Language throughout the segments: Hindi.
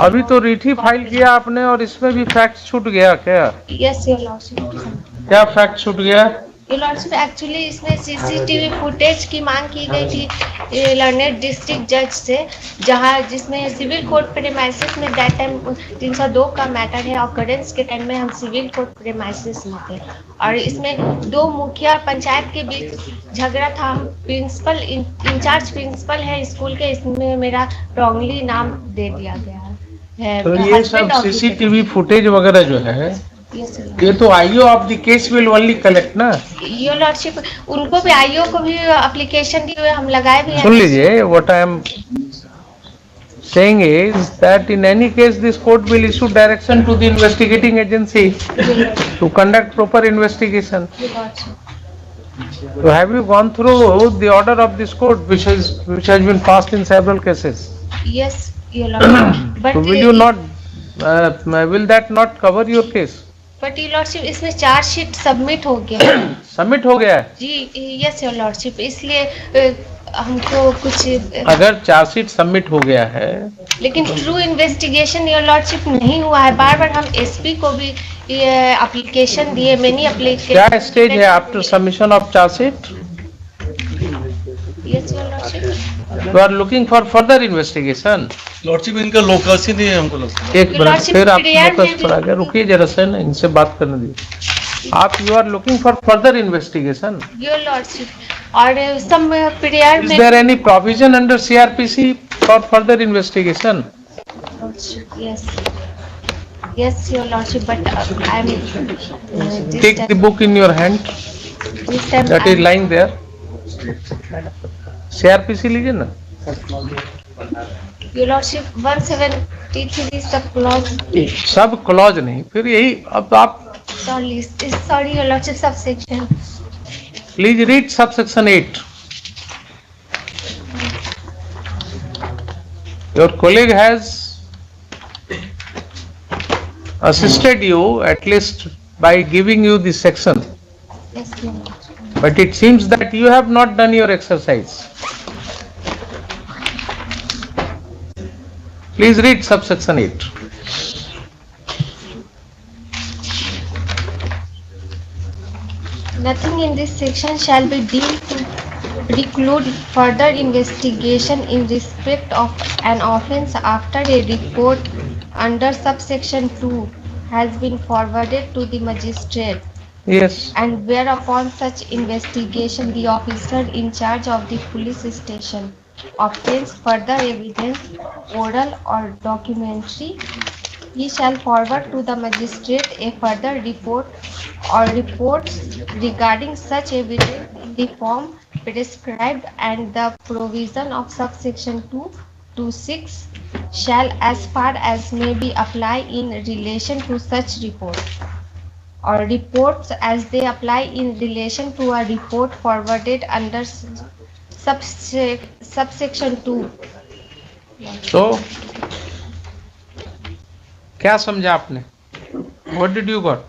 अभी तो रिट फाइल किया आपने और इसमें भी फैक्ट छूट गया क्या? Yes your lordship. क्या फैक्ट छूट गया? योर लॉर्डशिप एक्चुअली इसमें सीसीटीवी फुटेज की मांग की गई थी लर्नेड डिस्ट्रिक्ट जज से, जिसमें सिविल कोर्ट प्रीमाइसेस में दैट टाइम 302 का मैटर है। ऑकरेंस के टाइम में हम सिविल कोर्ट प्रीमाइसेस में थे और इसमें दो मुखिया पंचायत के बीच झगड़ा था। प्रिंसिपल इंचार्ज प्रिंसिपल है स्कूल के, इसमें मेरा रॉन्गली नाम दे दिया गया है। तो ये सब सीसीटीवी फुटेज वगैरह जो है ये तो IO of the case will only collect ना। योर लॉर्डशिप उनको भी आईओ को भी एप्लीकेशन दिए हुए हम लगाए भी हैं। सुन लीजिए, what I am saying is that in any case this court will issue direction to the investigating agency to conduct proper investigation. So have you gone through the order of this court which has been passed in several cases? Yes your lordship, but so will you not will that not cover your case? But your lordship इसमें चार्जशीट सबमिट हो गया। सबमिट हो गया है जी यस योर लॉर्डशिप, इसलिए हमको कुछ अगर चार्जशीट सबमिट हो गया है लेकिन ट्रू इन्वेस्टिगेशन योर लॉर्डशिप नहीं हुआ है। बार बार हम एसपी को भी ये एप्लीकेशन दिए, मेनी एप्लीकेशन। क्या स्टेज है after submission of chargesheet? Yes your lordship, You are looking for further investigation. Lordship इनका लोकस ही नहीं है हमको लगता है। एक मिनट फिर आप लोकस पर आ गए, रुकिए जरा से ना, इनसे बात करने दीजिए। आप you are looking for further investigation your lordship और सम प्रेयर में। Is there any provision under CrPC for further investigation? Yes yes your lordship, but I am take the book in your hand that is lying there. CrPC लीजिए ना। योर लॉर्डशिप 173 सब क्लॉज नहीं, फिर यही अब आप sorry your lordship sub section. Please read subsection 8। Your colleague has assisted you at least by giving you the section, Yes, your lordship. but it seems that you have not done your exercise. Please read subsection 8. Nothing in this section shall be deemed to preclude further investigation in respect of an offence after a report under subsection 2 has been forwarded to the magistrate, Yes. and whereupon such investigation the officer in charge of the police station obtains further evidence, oral or documentary, he shall forward to the magistrate a further report or reports regarding such evidence in the form prescribed, and the provision of subsection 2 to 6 shall as far as may be apply in relation to such report or reports as they apply in relation to a report forwarded under subsection 2. So, क्या समझा आपने? What did you got?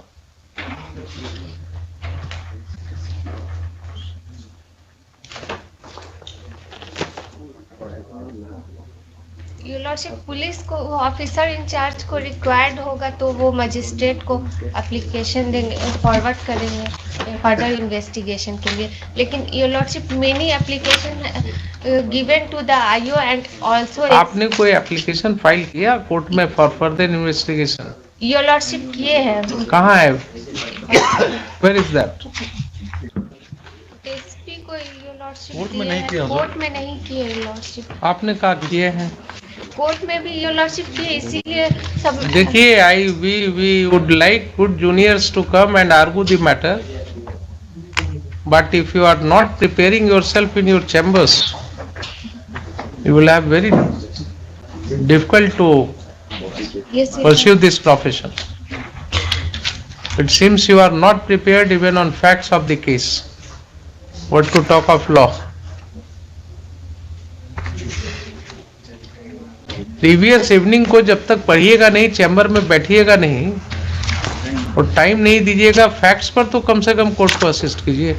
Your lordship police को ऑफिसर इंचार्ज को रिक्वायर्ड होगा तो वो मजिस्ट्रेट को एप्लीकेशन देंगे, फॉरवर्ड करेंगे फर्दर इन्वेस्टिगेशन के लिए। लेकिन your lordship many application given to the IO and also. आपने कोई एप्लीकेशन फाइल किया कोर्ट में for further investigation? Your lordship किए हैं। कहाँ है? Where is that? एसपी को योर लॉर्डशिप कोर्ट में नहीं किया, कोर्ट में नहीं किए योर लॉर्डशिप। आपने कहा किए हैं? कोर्ट में भी योर लॉर्डशिप किए, इसीलिए सब। देखिए, we would like good juniors to come and argue the matter, but if you are not preparing yourself in your chambers, you will have very difficult to Yes, pursue this profession. It seems you are not prepared even on facts of the case. What to talk of law? Previous evening को जब तक पढ़िएगा नहीं, चैम्बर में बैठिएगा नहीं और टाइम नहीं दीजिएगा फैक्ट्स पर, तो कम से कम कोर्ट को असिस्ट कीजिए।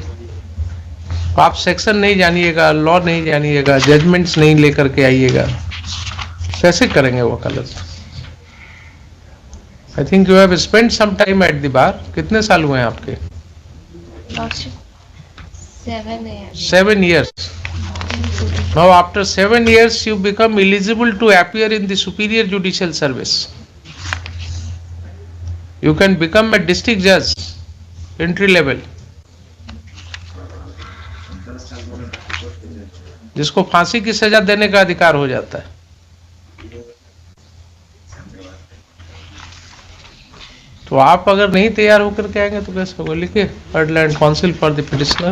आप सेक्शन नहीं जानिएगा, लॉ नहीं जानिएगा, जजमेंट्स नहीं लेकर के आइएगा, कैसे करेंगे वकालत? I think you have spent some time at the bar. कितने साल हुए हैं आपके? Lordship, 7 years. 7 years. Now after 7 years you become eligible to appear in the superior judicial service. You can become a district judge, entry level. जिसको फांसी की सजा देने का अधिकार हो जाता है. तो आप अगर नहीं तैयार होकर के आएंगे तो कैसे होगा? लिखिए, third land council for the petitioner.